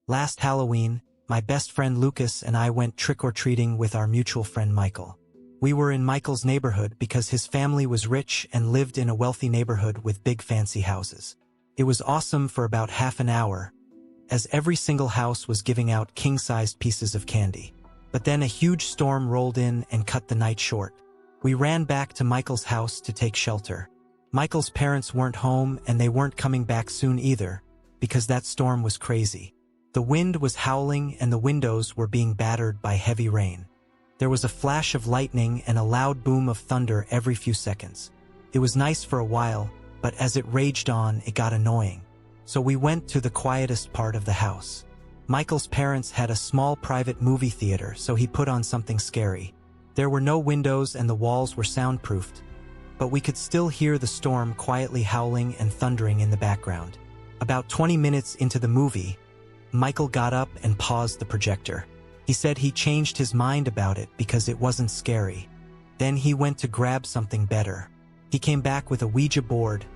Last Halloween, my best friend Lucas and I went trick-or-treating with our mutual friend Michael. We were in Michael's neighborhood because his family was rich and lived in a wealthy neighborhood with big fancy houses. It was awesome for about half an hour, as every single house was giving out king-sized pieces of candy. But then a huge storm rolled in and cut the night short. We ran back to Michael's house to take shelter. Michael's parents weren't home and they weren't coming back soon either, because that storm was crazy. The wind was howling and the windows were being battered by heavy rain. There was a flash of lightning and a loud boom of thunder every few seconds. It was nice for a while, but as it raged on, it got annoying. So we went to the quietest part of the house. Michael's parents had a small private movie theater, so he put on something scary. There were no windows and the walls were soundproofed, but we could still hear the storm quietly howling and thundering in the background. About 20 minutes into the movie, Michael got up and paused the projector. He said he changed his mind about it because it wasn't scary. Then he went to grab something better. He came back with a Ouija board,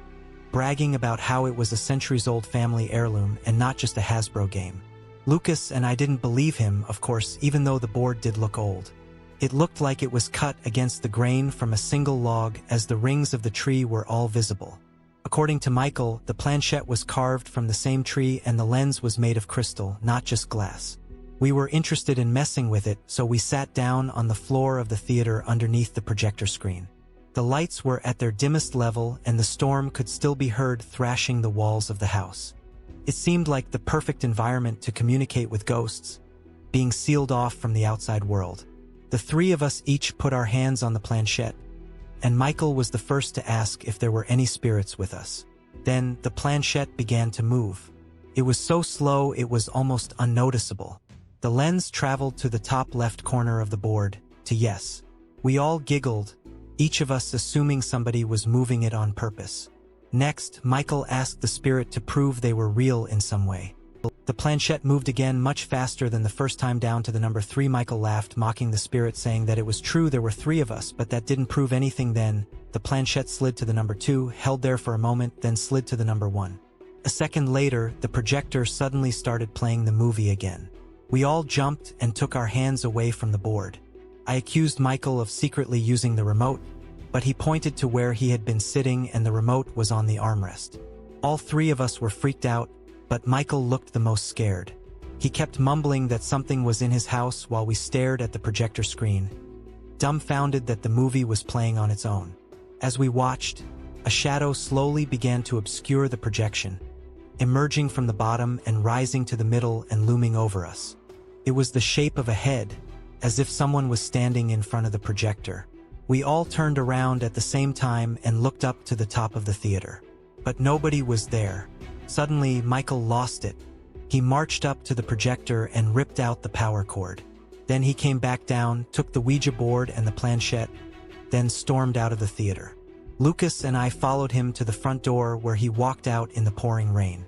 bragging about how it was a centuries-old family heirloom and not just a Hasbro game. Lucas and I didn't believe him, of course, even though the board did look old. It looked like it was cut against the grain from a single log, as the rings of the tree were all visible. According to Michael, the planchette was carved from the same tree and the lens was made of crystal, not just glass. We were interested in messing with it, so we sat down on the floor of the theater underneath the projector screen. The lights were at their dimmest level and the storm could still be heard thrashing the walls of the house. It seemed like the perfect environment to communicate with ghosts, being sealed off from the outside world. The three of us each put our hands on the planchette, and Michael was the first to ask if there were any spirits with us. Then the planchette began to move. It was so slow it was almost unnoticeable. The lens traveled to the top left corner of the board, to yes. We all giggled, each of us assuming somebody was moving it on purpose. Next, Michael asked the spirit to prove they were real in some way. The planchette moved again much faster than the first time down to the number 3. Michael laughed, mocking the spirit, saying that it was true there were 3 of us, but that didn't prove anything. Then the planchette slid to the number 2, held there for a moment, then slid to the number 1. A second later, the projector suddenly started playing the movie again. We all jumped and took our hands away from the board. I accused Michael of secretly using the remote, but he pointed to where he had been sitting and the remote was on the armrest. All 3 of us were freaked out, but Michael looked the most scared. He kept mumbling that something was in his house while we stared at the projector screen, dumbfounded that the movie was playing on its own. As we watched, a shadow slowly began to obscure the projection, emerging from the bottom and rising to the middle and looming over us. It was the shape of a head, as if someone was standing in front of the projector. We all turned around at the same time and looked up to the top of the theater. But nobody was there. Suddenly, Michael lost it. He marched up to the projector and ripped out the power cord. Then he came back down, took the Ouija board and the planchette, then stormed out of the theater. Lucas and I followed him to the front door, where he walked out in the pouring rain.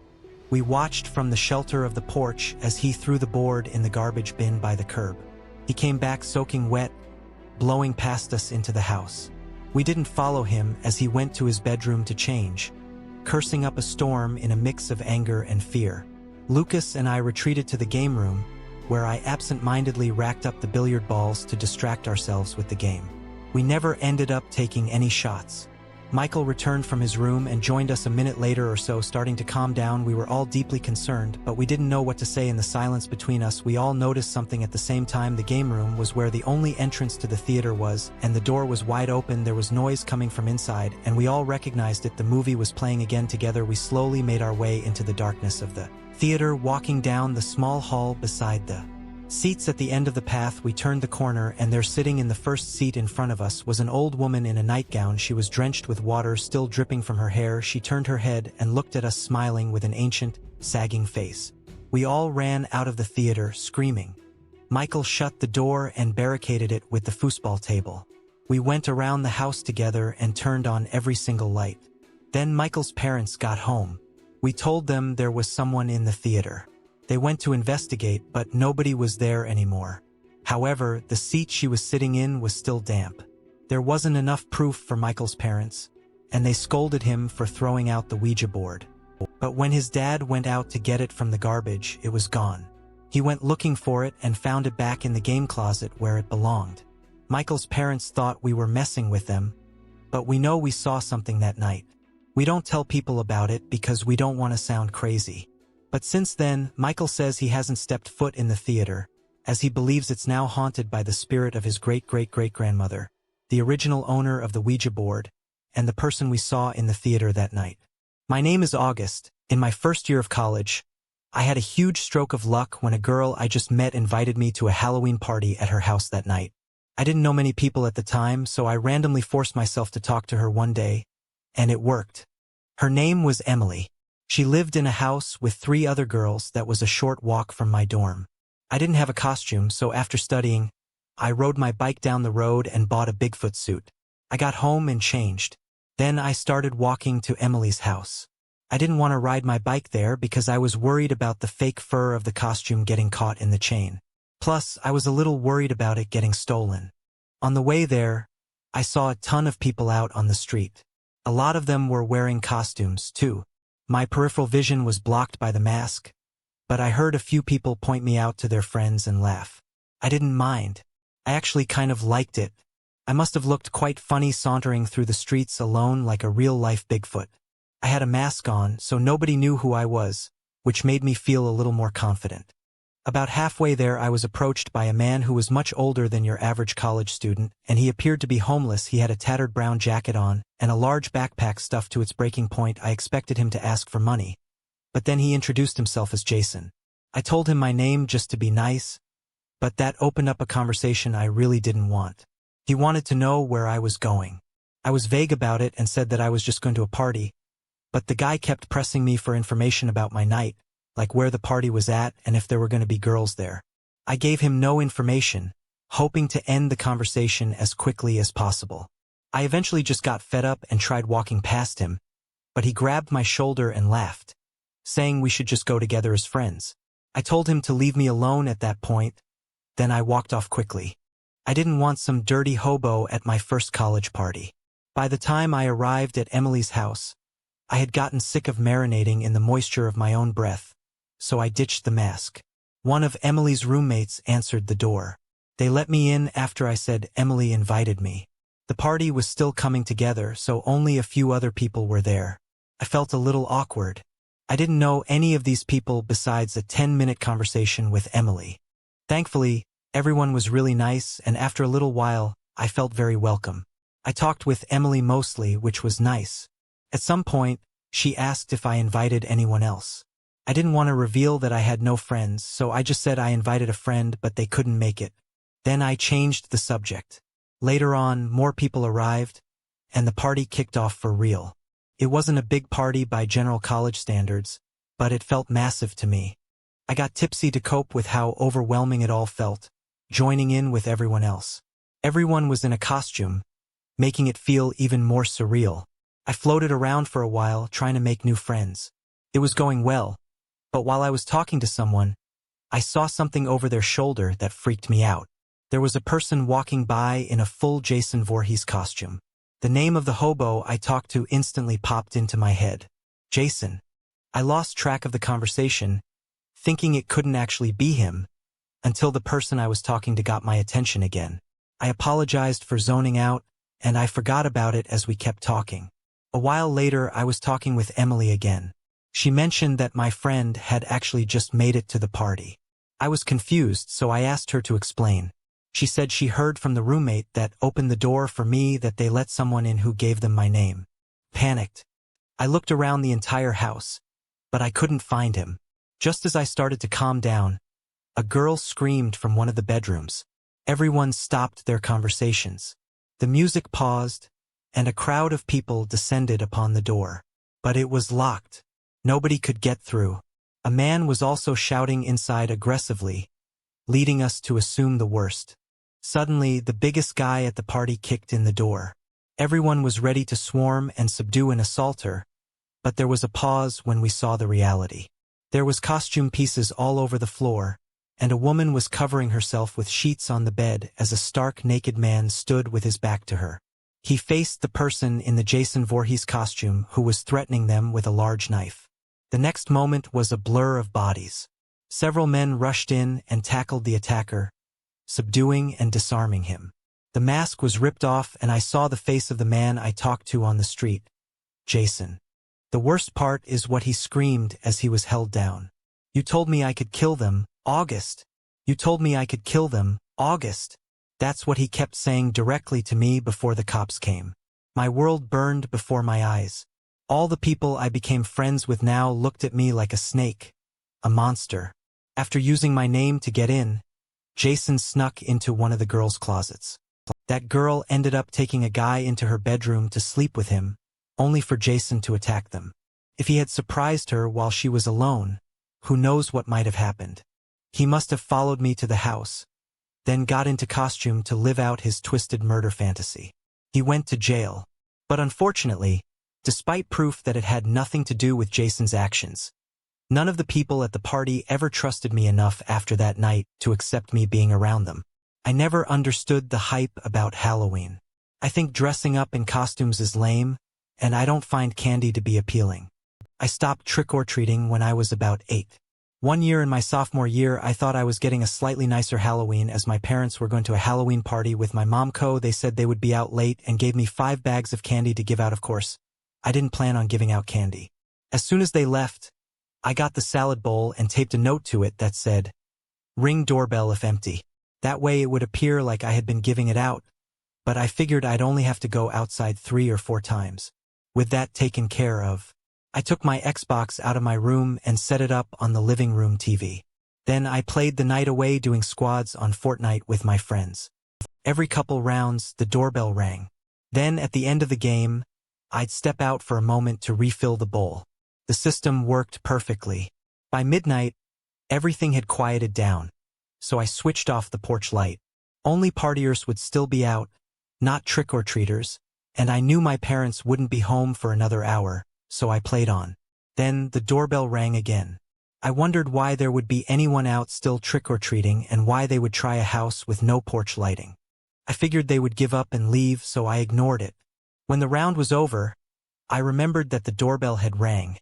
We watched from the shelter of the porch as he threw the board in the garbage bin by the curb. He came back soaking wet, blowing past us into the house. We didn't follow him as he went to his bedroom to change, cursing up a storm in a mix of anger and fear. Lucas and I retreated to the game room, where I absent-mindedly racked up the billiard balls to distract ourselves with the game. We never ended up taking any shots. Michael returned from his room and joined us a minute later or so, starting to calm down. We were all deeply concerned, but we didn't know what to say in the silence between us. We all noticed something at the same time. The game room was where the only entrance to the theater was, and the door was wide open. There was noise coming from inside, and we all recognized it. The movie was playing again. Together, we slowly made our way into the darkness of the theater, walking down the small hall beside the seats at the end of the path. We turned the corner, and there, sitting in the first seat in front of us, was an old woman in a nightgown. She was drenched with water, still dripping from her hair. She turned her head and looked at us, smiling with an ancient, sagging face. We all ran out of the theater, screaming. Michael shut the door and barricaded it with the foosball table. We went around the house together and turned on every single light. Then Michael's parents got home. We told them there was someone in the theater. They went to investigate, but nobody was there anymore. However, the seat she was sitting in was still damp. There wasn't enough proof for Michael's parents, and they scolded him for throwing out the Ouija board. But when his dad went out to get it from the garbage, it was gone. He went looking for it and found it back in the game closet where it belonged. Michael's parents thought we were messing with them, but we know we saw something that night. We don't tell people about it because we don't want to sound crazy. But since then, Michael says he hasn't stepped foot in the theater, as he believes it's now haunted by the spirit of his great-great-great-grandmother, the original owner of the Ouija board, and the person we saw in the theater that night. My name is August. In my first year of college, I had a huge stroke of luck when a girl I just met invited me to a Halloween party at her house that night. I didn't know many people at the time, so I randomly forced myself to talk to her one day, and it worked. Her name was Emily. She lived in a house with 3 other girls that was a short walk from my dorm. I didn't have a costume, so after studying, I rode my bike down the road and bought a Bigfoot suit. I got home and changed. Then I started walking to Emily's house. I didn't want to ride my bike there because I was worried about the fake fur of the costume getting caught in the chain. Plus, I was a little worried about it getting stolen. On the way there, I saw a ton of people out on the street. A lot of them were wearing costumes, too. My peripheral vision was blocked by the mask, but I heard a few people point me out to their friends and laugh. I didn't mind. I actually kind of liked it. I must have looked quite funny sauntering through the streets alone like a real-life Bigfoot. I had a mask on, so nobody knew who I was, which made me feel a little more confident. About halfway there, I was approached by a man who was much older than your average college student, and he appeared to be homeless. He had a tattered brown jacket on, and a large backpack stuffed to its breaking point. I expected him to ask for money, but then he introduced himself as Jason. I told him my name just to be nice, but that opened up a conversation I really didn't want. He wanted to know where I was going. I was vague about it and said that I was just going to a party, but the guy kept pressing me for information about my night, like where the party was at and if there were going to be girls there. I gave him no information, hoping to end the conversation as quickly as possible. I eventually just got fed up and tried walking past him, but he grabbed my shoulder and laughed, saying we should just go together as friends. I told him to leave me alone at that point, then I walked off quickly. I didn't want some dirty hobo at my first college party. By the time I arrived at Emily's house, I had gotten sick of marinating in the moisture of my own breath, so I ditched the mask. One of Emily's roommates answered the door. They let me in after I said Emily invited me. The party was still coming together, so only a few other people were there. I felt a little awkward. I didn't know any of these people besides a 10-minute conversation with Emily. Thankfully, everyone was really nice, and after a little while, I felt very welcome. I talked with Emily mostly, which was nice. At some point, she asked if I invited anyone else. I didn't want to reveal that I had no friends, so I just said I invited a friend but they couldn't make it. Then I changed the subject. Later on, more people arrived, and the party kicked off for real. It wasn't a big party by general college standards, but it felt massive to me. I got tipsy to cope with how overwhelming it all felt, joining in with everyone else. Everyone was in a costume, making it feel even more surreal. I floated around for a while, trying to make new friends. It was going well, but while I was talking to someone, I saw something over their shoulder that freaked me out. There was a person walking by in a full Jason Voorhees costume. The name of the hobo I talked to instantly popped into my head. Jason. I lost track of the conversation, thinking it couldn't actually be him, until the person I was talking to got my attention again. I apologized for zoning out, and I forgot about it as we kept talking. A while later, I was talking with Emily again. She mentioned that my friend had actually just made it to the party. I was confused, so I asked her to explain. She said she heard from the roommate that opened the door for me that they let someone in who gave them my name. Panicked. I looked around the entire house, but I couldn't find him. Just as I started to calm down, a girl screamed from one of the bedrooms. Everyone stopped their conversations. The music paused, and a crowd of people descended upon the door. But it was locked. Nobody could get through. A man was also shouting inside aggressively, leading us to assume the worst. Suddenly, the biggest guy at the party kicked in the door. Everyone was ready to swarm and subdue an assaulter, but there was a pause when we saw the reality. There was costume pieces all over the floor, and a woman was covering herself with sheets on the bed as a stark naked man stood with his back to her. He faced the person in the Jason Voorhees costume who was threatening them with a large knife. The next moment was a blur of bodies. Several men rushed in and tackled the attacker, subduing and disarming him. The mask was ripped off and I saw the face of the man I talked to on the street, Jason. The worst part is what he screamed as he was held down. "You told me I could kill them, August. You told me I could kill them, August." That's what he kept saying directly to me before the cops came. My world burned before my eyes. All the people I became friends with now looked at me like a snake, a monster. After using my name to get in, Jason snuck into one of the girls' closets. That girl ended up taking a guy into her bedroom to sleep with him, only for Jason to attack them. If he had surprised her while she was alone, who knows what might have happened. He must have followed me to the house, then got into costume to live out his twisted murder fantasy. He went to jail. But unfortunately, despite proof that it had nothing to do with Jason's actions, none of the people at the party ever trusted me enough after that night to accept me being around them. I never understood the hype about Halloween. I think dressing up in costumes is lame, and I don't find candy to be appealing. I stopped trick-or-treating when I was about 8. One year in my sophomore year, I thought I was getting a slightly nicer Halloween as my parents were going to a Halloween party with my momco. They said they would be out late and gave me 5 bags of candy to give out. Of course, I didn't plan on giving out candy. As soon as they left, I got the salad bowl and taped a note to it that said, "Ring doorbell if empty." That way it would appear like I had been giving it out, but I figured I'd only have to go outside 3 or 4 times. With that taken care of, I took my Xbox out of my room and set it up on the living room TV. Then I played the night away doing squads on Fortnite with my friends. Every couple rounds, the doorbell rang. Then at the end of the game, I'd step out for a moment to refill the bowl. The system worked perfectly. By midnight, everything had quieted down, so I switched off the porch light. Only partiers would still be out, not trick-or-treaters, and I knew my parents wouldn't be home for another hour, so I played on. Then the doorbell rang again. I wondered why there would be anyone out still trick-or-treating and why they would try a house with no porch lighting. I figured they would give up and leave, so I ignored it. When the round was over, I remembered that the doorbell had rang,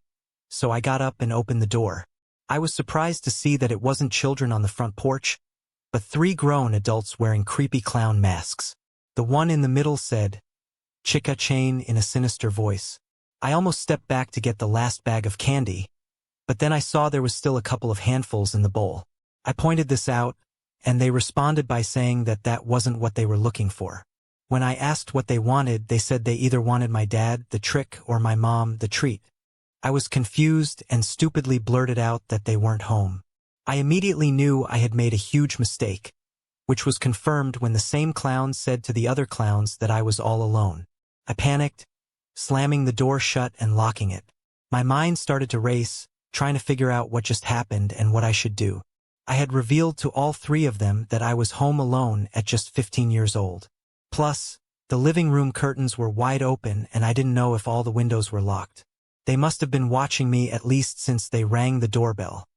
so I got up and opened the door. I was surprised to see that it wasn't children on the front porch, but 3 grown adults wearing creepy clown masks. The one in the middle said, "Chica chain" in a sinister voice. I almost stepped back to get the last bag of candy, but then I saw there was still a couple of handfuls in the bowl. I pointed this out, and they responded by saying that that wasn't what they were looking for. When I asked what they wanted, they said they either wanted my dad, the trick, or my mom, the treat. I was confused and stupidly blurted out that they weren't home. I immediately knew I had made a huge mistake, which was confirmed when the same clown said to the other clowns that I was all alone. I panicked, slamming the door shut and locking it. My mind started to race, trying to figure out what just happened and what I should do. I had revealed to all 3 of them that I was home alone at just 15 years old. Plus, the living room curtains were wide open and I didn't know if all the windows were locked. They must have been watching me at least since they rang the doorbell.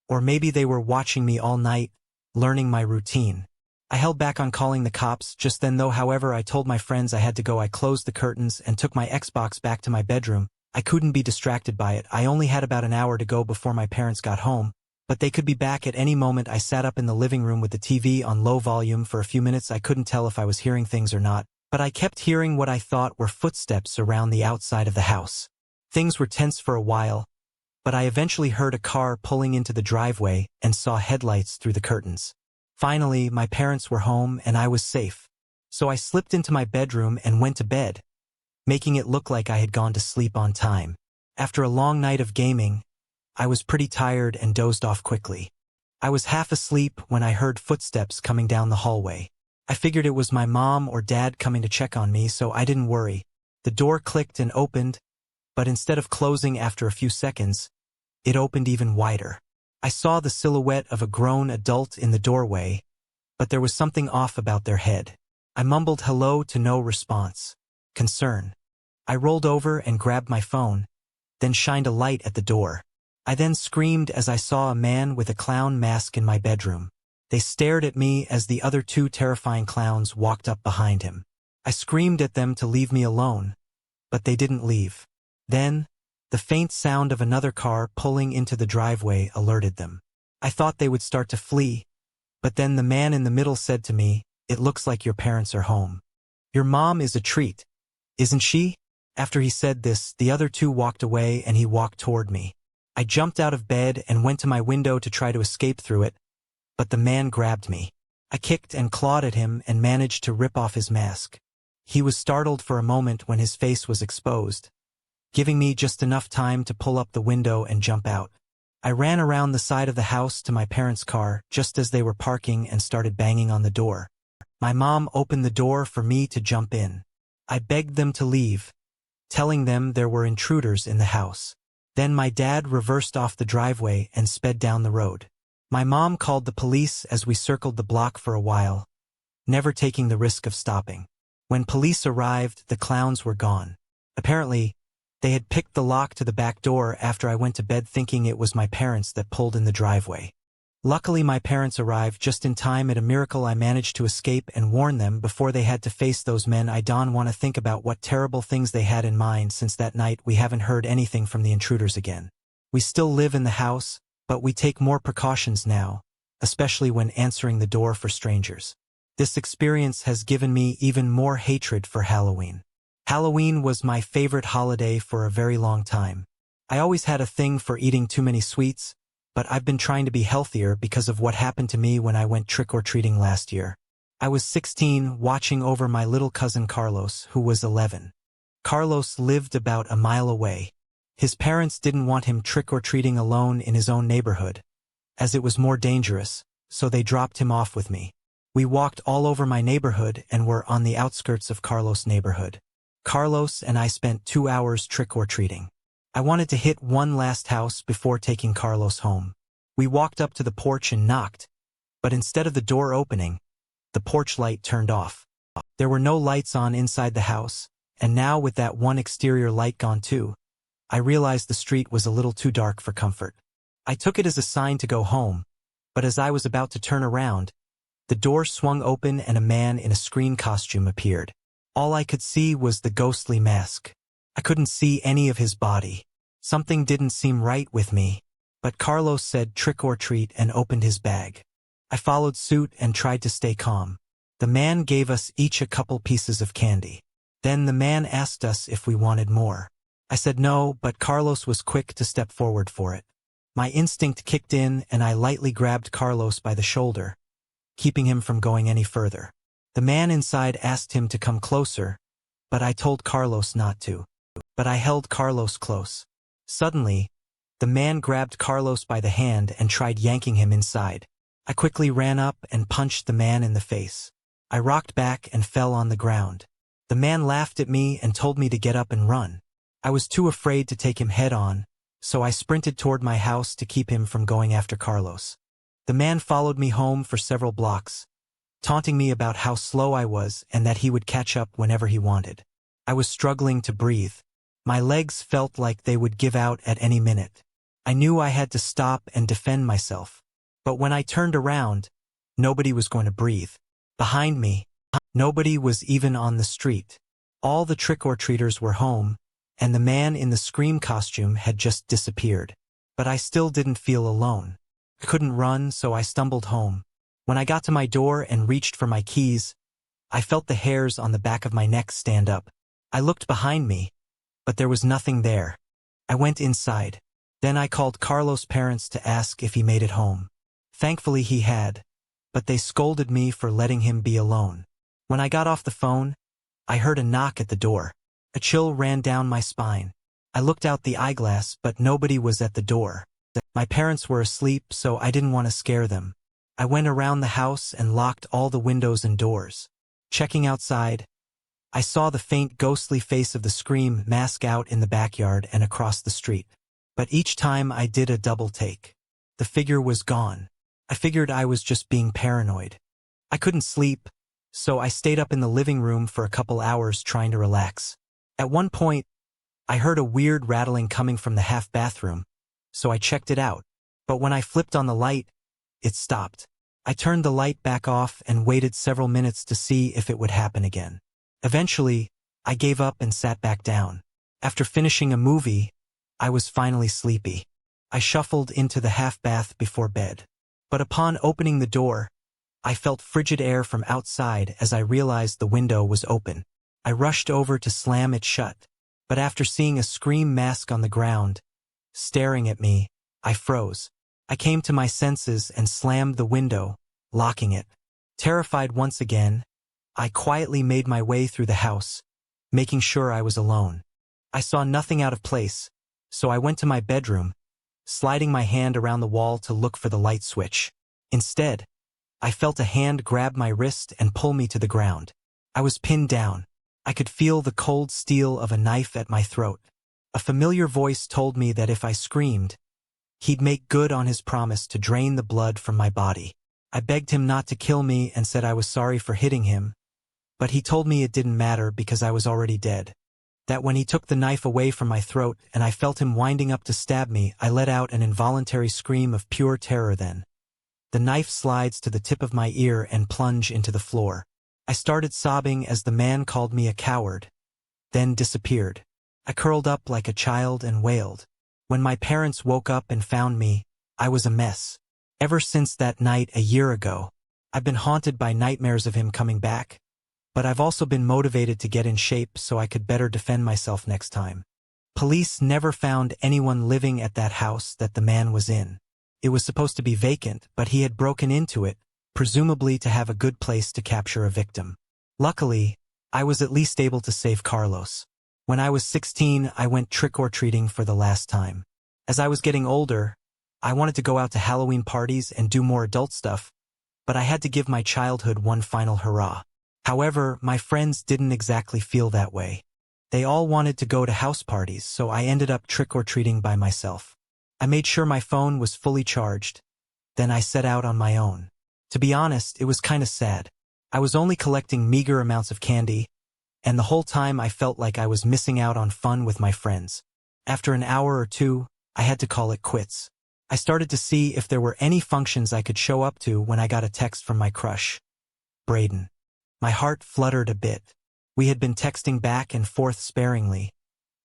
Or maybe they were watching me all night, learning my routine. I held back on calling the cops just then though. However, I told my friends I had to go. I closed the curtains and took my Xbox back to my bedroom. I couldn't be distracted by it. I only had about an hour to go before my parents got home, but they could be back at any moment. I sat up in the living room with the TV on low volume for a few minutes. I couldn't tell if I was hearing things or not, but I kept hearing what I thought were footsteps around the outside of the house. Things were tense for a while, but I eventually heard a car pulling into the driveway and saw headlights through the curtains. Finally, my parents were home and I was safe. So I slipped into my bedroom and went to bed, making it look like I had gone to sleep on time. After a long night of gaming, I was pretty tired and dozed off quickly. I was half asleep when I heard footsteps coming down the hallway. I figured it was my mom or dad coming to check on me, so I didn't worry. The door clicked and opened, but instead of closing after a few seconds, it opened even wider. I saw the silhouette of a grown adult in the doorway, but there was something off about their head. I mumbled hello to no response. Concern. I rolled over and grabbed my phone, then shined a light at the door. I then screamed as I saw a man with a clown mask in my bedroom. They stared at me as the other 2 terrifying clowns walked up behind him. I screamed at them to leave me alone, but they didn't leave. Then, The faint sound of another car pulling into the driveway alerted them. I thought they would start to flee, but then the man in the middle said to me, "It looks like your parents are home. Your mom is a treat, isn't she?" After he said this, the other two walked away and he walked toward me. I jumped out of bed and went to my window to try to escape through it, but the man grabbed me. I kicked and clawed at him and managed to rip off his mask. He was startled for a moment when his face was exposed, giving me just enough time to pull up the window and jump out. I ran around the side of the house to my parents' car just as they were parking and started banging on the door. My mom opened the door for me to jump in. I begged them to leave, telling them there were intruders in the house. Then my dad reversed off the driveway and sped down the road. My mom called the police as we circled the block for a while, never taking the risk of stopping. When police arrived, the clowns were gone. Apparently, they had picked the lock to the back door after I went to bed thinking it was my parents that pulled in the driveway. Luckily, my parents arrived just in time. At a miracle I managed to escape and warn them before they had to face those men. I don't want to think about what terrible things they had in mind. Since that night, we haven't heard anything from the intruders again. We still live in the house, but we take more precautions now, especially when answering the door for strangers. This experience has given me even more hatred for Halloween. Halloween was my favorite holiday for a very long time. I always had a thing for eating too many sweets, but I've been trying to be healthier because of what happened to me when I went trick-or-treating last year. I was 16, watching over my little cousin Carlos, who was 11. Carlos lived about a mile away. His parents didn't want him trick-or-treating alone in his own neighborhood, as it was more dangerous, so they dropped him off with me. We walked all over my neighborhood and were on the outskirts of Carlos' neighborhood. Carlos and I spent 2 hours trick-or-treating. I wanted to hit one last house before taking Carlos home. We walked up to the porch and knocked, but instead of the door opening, the porch light turned off. There were no lights on inside the house, and now with that one exterior light gone too, I realized the street was a little too dark for comfort. I took it as a sign to go home, but as I was about to turn around, the door swung open and a man in a screen costume appeared. All I could see was the ghostly mask. I couldn't see any of his body. Something didn't seem right with me, but Carlos said trick or treat and opened his bag. I followed suit and tried to stay calm. The man gave us each a couple pieces of candy. Then the man asked us if we wanted more. I said no, but Carlos was quick to step forward for it. My instinct kicked in and I lightly grabbed Carlos by the shoulder, keeping him from going any further. The man inside asked him to come closer, but I told Carlos not to. But I held Carlos close. Suddenly, the man grabbed Carlos by the hand and tried yanking him inside. I quickly ran up and punched the man in the face. I rocked back and fell on the ground. The man laughed at me and told me to get up and run. I was too afraid to take him head-on, so I sprinted toward my house to keep him from going after Carlos. The man followed me home for several blocks, taunting me about how slow I was and that he would catch up whenever he wanted. I was struggling to breathe. My legs felt like they would give out at any minute. I knew I had to stop and defend myself. But when I turned around, nobody was going to breathe. Behind me, nobody was even on the street. All the trick-or-treaters were home, and the man in the Scream costume had just disappeared. But I still didn't feel alone. I couldn't run, so I stumbled home. When I got to my door and reached for my keys, I felt the hairs on the back of my neck stand up. I looked behind me, but there was nothing there. I went inside. Then I called Carlos' parents to ask if he made it home. Thankfully he had, but they scolded me for letting him be alone. When I got off the phone, I heard a knock at the door. A chill ran down my spine. I looked out the eyeglass, but nobody was at the door. My parents were asleep, so I didn't want to scare them. I went around the house and locked all the windows and doors. Checking outside, I saw the faint ghostly face of the Scream mask out in the backyard and across the street. But each time I did a double take. The figure was gone. I figured I was just being paranoid. I couldn't sleep, so I stayed up in the living room for a couple hours trying to relax. At one point, I heard a weird rattling coming from the half bathroom, so I checked it out. But when I flipped on the light, it stopped. I turned the light back off and waited several minutes to see if it would happen again. Eventually, I gave up and sat back down. After finishing a movie, I was finally sleepy. I shuffled into the half-bath before bed. But upon opening the door, I felt frigid air from outside as I realized the window was open. I rushed over to slam it shut, but after seeing a scream mask on the ground, staring at me, I froze. I came to my senses and slammed the window, locking it. Terrified once again, I quietly made my way through the house, making sure I was alone. I saw nothing out of place, so I went to my bedroom, sliding my hand around the wall to look for the light switch. Instead, I felt a hand grab my wrist and pull me to the ground. I was pinned down. I could feel the cold steel of a knife at my throat. A familiar voice told me that if I screamed, he'd make good on his promise to drain the blood from my body. I begged him not to kill me and said I was sorry for hitting him, but he told me it didn't matter because I was already dead. That when he took the knife away from my throat and I felt him winding up to stab me, I let out an involuntary scream of pure terror then. The knife slides to the tip of my ear and plunge into the floor. I started sobbing as the man called me a coward, then disappeared. I curled up like a child and wailed. When my parents woke up and found me, I was a mess. Ever since that night a year ago, I've been haunted by nightmares of him coming back. But I've also been motivated to get in shape so I could better defend myself next time. Police never found anyone living at that house that the man was in. It was supposed to be vacant, but he had broken into it, presumably to have a good place to capture a victim. Luckily, I was at least able to save Carlos. When I was 16, I went trick-or-treating for the last time. As I was getting older, I wanted to go out to Halloween parties and do more adult stuff, but I had to give my childhood one final hurrah. However, my friends didn't exactly feel that way. They all wanted to go to house parties, so I ended up trick-or-treating by myself. I made sure my phone was fully charged. Then I set out on my own. To be honest, it was kinda sad. I was only collecting meager amounts of candy, and the whole time I felt like I was missing out on fun with my friends. After an hour or two, I had to call it quits. I started to see if there were any functions I could show up to when I got a text from my crush, Braden. My heart fluttered a bit. We had been texting back and forth sparingly,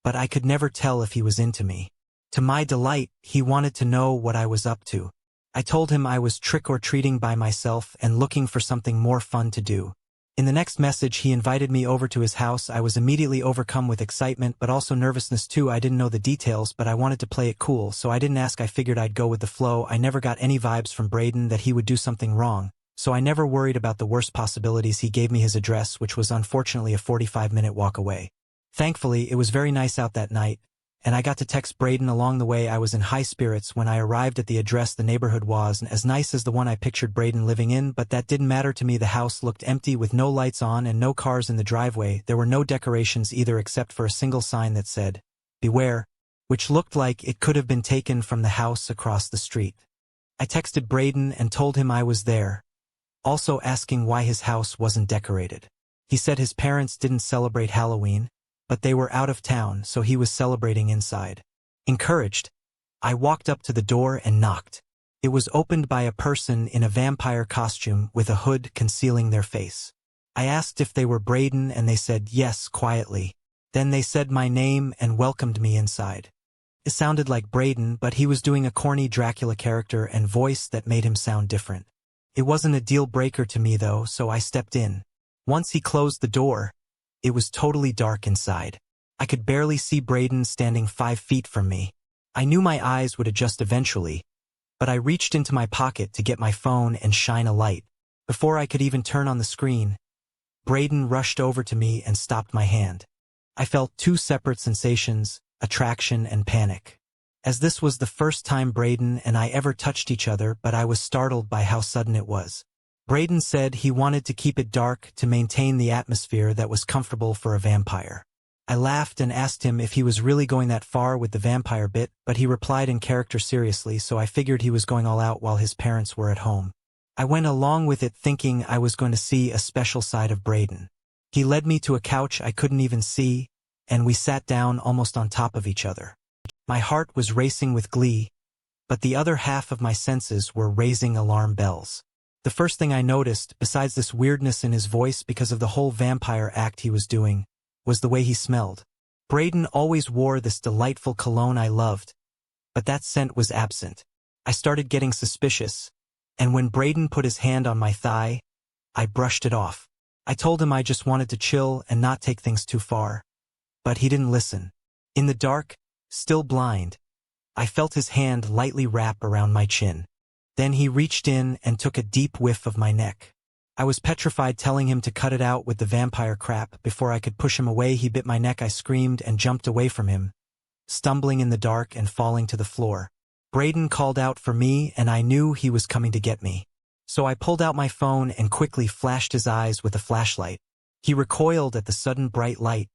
but I could never tell if he was into me. To my delight, he wanted to know what I was up to. I told him I was trick-or-treating by myself and looking for something more fun to do. In the next message, he invited me over to his house. I was immediately overcome with excitement, but also nervousness too. I didn't know the details, but I wanted to play it cool, so I didn't ask. I figured I'd go with the flow. I never got any vibes from Braden that he would do something wrong, so I never worried about the worst possibilities. He gave me his address, which was unfortunately a 45-minute walk away. Thankfully, it was very nice out that night, and I got to text Braden along the way. I was in high spirits when I arrived at the address. The neighborhood wasn't as nice as the one I pictured Braden living in, but that didn't matter to me. The house looked empty with no lights on and no cars in the driveway. There were no decorations either except for a single sign that said, "Beware," which looked like it could have been taken from the house across the street. I texted Braden and told him I was there, also asking why his house wasn't decorated. He said his parents didn't celebrate Halloween, but they were out of town, so he was celebrating inside. Encouraged, I walked up to the door and knocked. It was opened by a person in a vampire costume with a hood concealing their face. I asked if they were Braden and they said yes quietly. Then they said my name and welcomed me inside. It sounded like Braden, but he was doing a corny Dracula character and voice that made him sound different. It wasn't a deal breaker to me though, so I stepped in. Once he closed the door, it was totally dark inside. I could barely see Braden standing 5 feet from me. I knew my eyes would adjust eventually, but I reached into my pocket to get my phone and shine a light. Before I could even turn on the screen, Braden rushed over to me and stopped my hand. I felt 2 separate sensations, attraction and panic. As this was the first time Braden and I ever touched each other, but I was startled by how sudden it was. Braden said he wanted to keep it dark to maintain the atmosphere that was comfortable for a vampire. I laughed and asked him if he was really going that far with the vampire bit, but he replied in character seriously, so I figured he was going all out while his parents were at home. I went along with it thinking I was going to see a special side of Braden. He led me to a couch I couldn't even see, and we sat down almost on top of each other. My heart was racing with glee, but the other half of my senses were raising alarm bells. The first thing I noticed, besides this weirdness in his voice because of the whole vampire act he was doing, was the way he smelled. Braden always wore this delightful cologne I loved, but that scent was absent. I started getting suspicious, and when Braden put his hand on my thigh, I brushed it off. I told him I just wanted to chill and not take things too far. But he didn't listen. In the dark, still blind, I felt his hand lightly wrap around my chin. Then he reached in and took a deep whiff of my neck. I was petrified, telling him to cut it out with the vampire crap. Before I could push him away, he bit my neck. I screamed and jumped away from him, stumbling in the dark and falling to the floor. Braden called out for me, and I knew he was coming to get me. So I pulled out my phone and quickly flashed his eyes with a flashlight. He recoiled at the sudden bright light,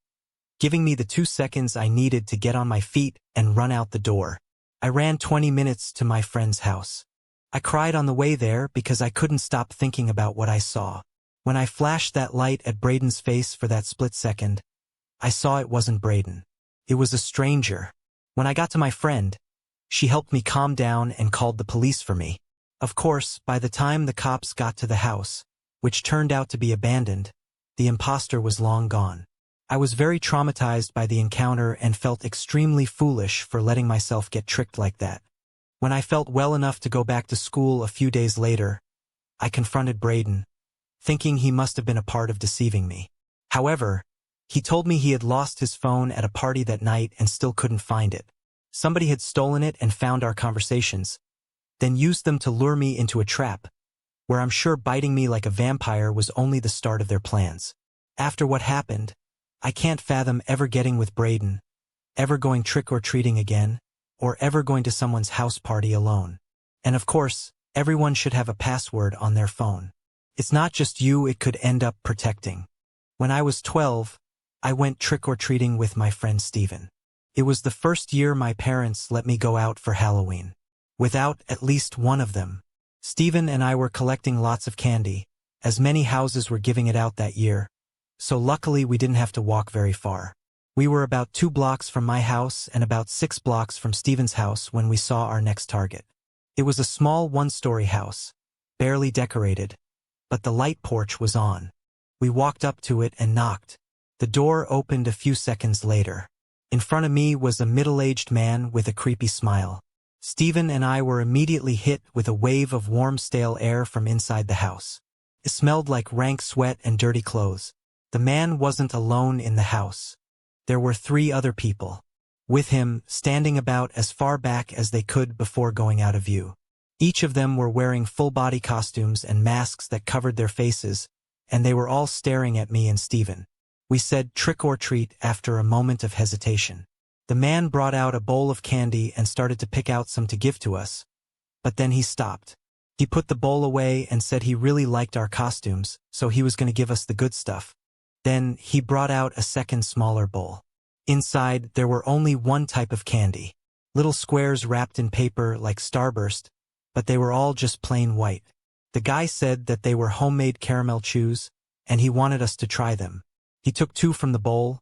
giving me the 2 seconds I needed to get on my feet and run out the door. I ran 20 minutes to my friend's house. I cried on the way there because I couldn't stop thinking about what I saw. When I flashed that light at Braden's face for that split second, I saw it wasn't Braden. It was a stranger. When I got to my friend, she helped me calm down and called the police for me. Of course, by the time the cops got to the house, which turned out to be abandoned, the imposter was long gone. I was very traumatized by the encounter and felt extremely foolish for letting myself get tricked like that. When I felt well enough to go back to school a few days later, I confronted Braden, thinking he must have been a part of deceiving me. However, he told me he had lost his phone at a party that night and still couldn't find it. Somebody had stolen it and found our conversations, then used them to lure me into a trap, where I'm sure biting me like a vampire was only the start of their plans. After what happened, I can't fathom ever getting with Braden, ever going trick-or-treating again, or ever going to someone's house party alone. And of course, everyone should have a password on their phone. It's not just you it could end up protecting. When I was 12, I went trick-or-treating with my friend Steven. It was the first year my parents let me go out for Halloween without at least one of them. Steven and I were collecting lots of candy, as many houses were giving it out that year, so luckily we didn't have to walk very far. We were about 2 blocks from my house and about 6 blocks from Steven's house when we saw our next target. It was a small 1-story house, barely decorated, but the light porch was on. We walked up to it and knocked. The door opened a few seconds later. In front of me was a middle-aged man with a creepy smile. Steven and I were immediately hit with a wave of warm, stale air from inside the house. It smelled like rank sweat and dirty clothes. The man wasn't alone in the house. There were 3 other people with him, standing about as far back as they could before going out of view. Each of them were wearing full-body costumes and masks that covered their faces, and they were all staring at me and Steven. We said trick or treat after a moment of hesitation. The man brought out a bowl of candy and started to pick out some to give to us, but then he stopped. He put the bowl away and said he really liked our costumes, so he was going to give us the good stuff. Then he brought out a second smaller bowl. Inside, there were only one type of candy. Little squares wrapped in paper like Starburst, but they were all just plain white. The guy said that they were homemade caramel chews, and he wanted us to try them. He took 2 from the bowl,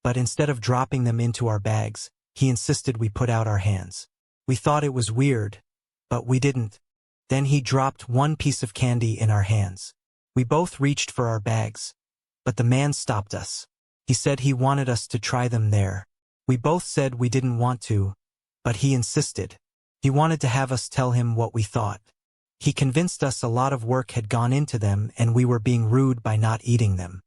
but instead of dropping them into our bags, he insisted we put out our hands. We thought it was weird, but we didn't. Then he dropped 1 piece of candy in our hands. We both reached for our bags, but the man stopped us. He said he wanted us to try them there. We both said we didn't want to, but he insisted. He wanted to have us tell him what we thought. He convinced us a lot of work had gone into them and we were being rude by not eating them.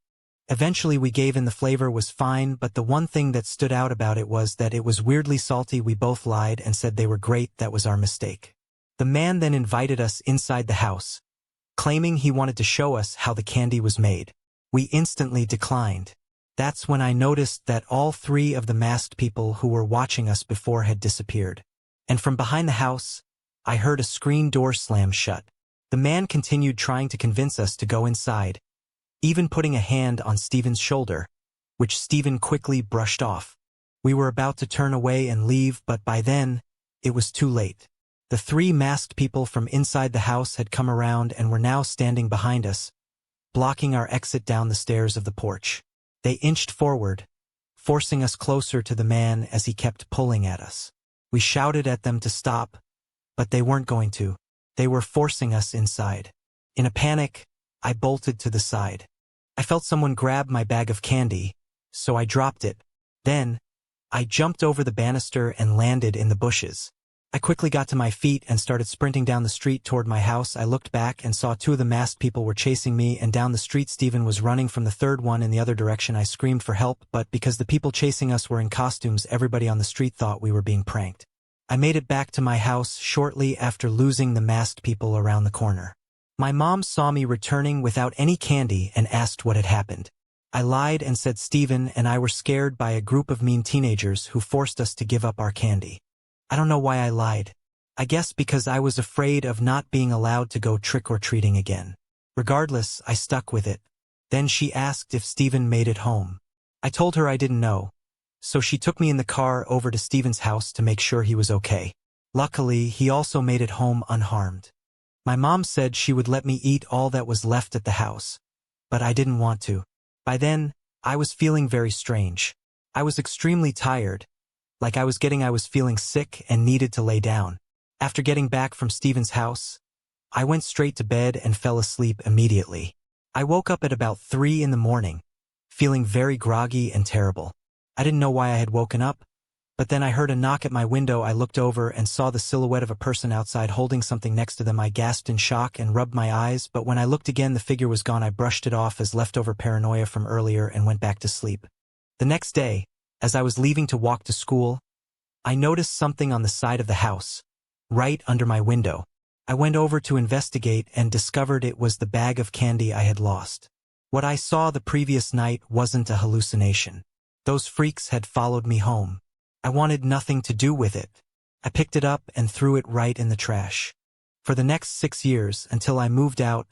Eventually we gave in. The flavor was fine, but the one thing that stood out about it was that it was weirdly salty. We both lied and said they were great. That was our mistake. The man then invited us inside the house, claiming he wanted to show us how the candy was made. We instantly declined. That's when I noticed that all 3 of the masked people who were watching us before had disappeared. And from behind the house, I heard a screen door slam shut. The man continued trying to convince us to go inside, even putting a hand on Steven's shoulder, which Steven quickly brushed off. We were about to turn away and leave, but by then, it was too late. The 3 masked people from inside the house had come around and were now standing behind us, blocking our exit down the stairs of the porch. They inched forward, forcing us closer to the man as he kept pulling at us. We shouted at them to stop, but they weren't going to. They were forcing us inside. In a panic, I bolted to the side. I felt someone grab my bag of candy, so I dropped it, Then, I jumped over the banister and landed in the bushes. I quickly got to my feet and started sprinting down the street toward my house. I looked back and saw 2 of the masked people were chasing me, and down the street Stephen was running from the third one in the other direction. I screamed for help, but because the people chasing us were in costumes, everybody on the street thought we were being pranked. I made it back to my house shortly after losing the masked people around the corner. My mom saw me returning without any candy and asked what had happened. I lied and said Stephen and I were scared by a group of mean teenagers who forced us to give up our candy. I don't know why I lied. I guess because I was afraid of not being allowed to go trick-or-treating again. Regardless, I stuck with it. Then she asked if Stephen made it home. I told her I didn't know, so she took me in the car over to Stephen's house to make sure he was okay. Luckily, he also made it home unharmed. My mom said she would let me eat all that was left at the house, but I didn't want to. By then, I was feeling very strange. I was extremely tired. Like I was feeling sick and needed to lay down. After getting back from Stephen's house, I went straight to bed and fell asleep immediately. I woke up at about 3 in the morning, feeling very groggy and terrible. I didn't know why I had woken up, but then I heard a knock at my window. I looked over and saw the silhouette of a person outside holding something next to them. I gasped in shock and rubbed my eyes, but when I looked again, the figure was gone. I brushed it off as leftover paranoia from earlier and went back to sleep. The next day, as I was leaving to walk to school, I noticed something on the side of the house, right under my window. I went over to investigate and discovered it was the bag of candy I had lost. What I saw the previous night wasn't a hallucination. Those freaks had followed me home. I wanted nothing to do with it. I picked it up and threw it right in the trash. For the next 6 years, until I moved out,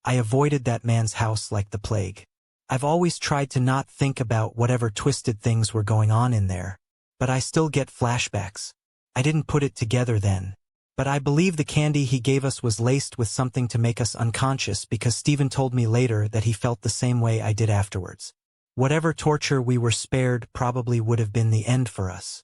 I avoided that man's house like the plague. I've always tried to not think about whatever twisted things were going on in there, but I still get flashbacks. I didn't put it together then, but I believe the candy he gave us was laced with something to make us unconscious, because Stephen told me later that he felt the same way I did afterwards. Whatever torture we were spared probably would have been the end for us.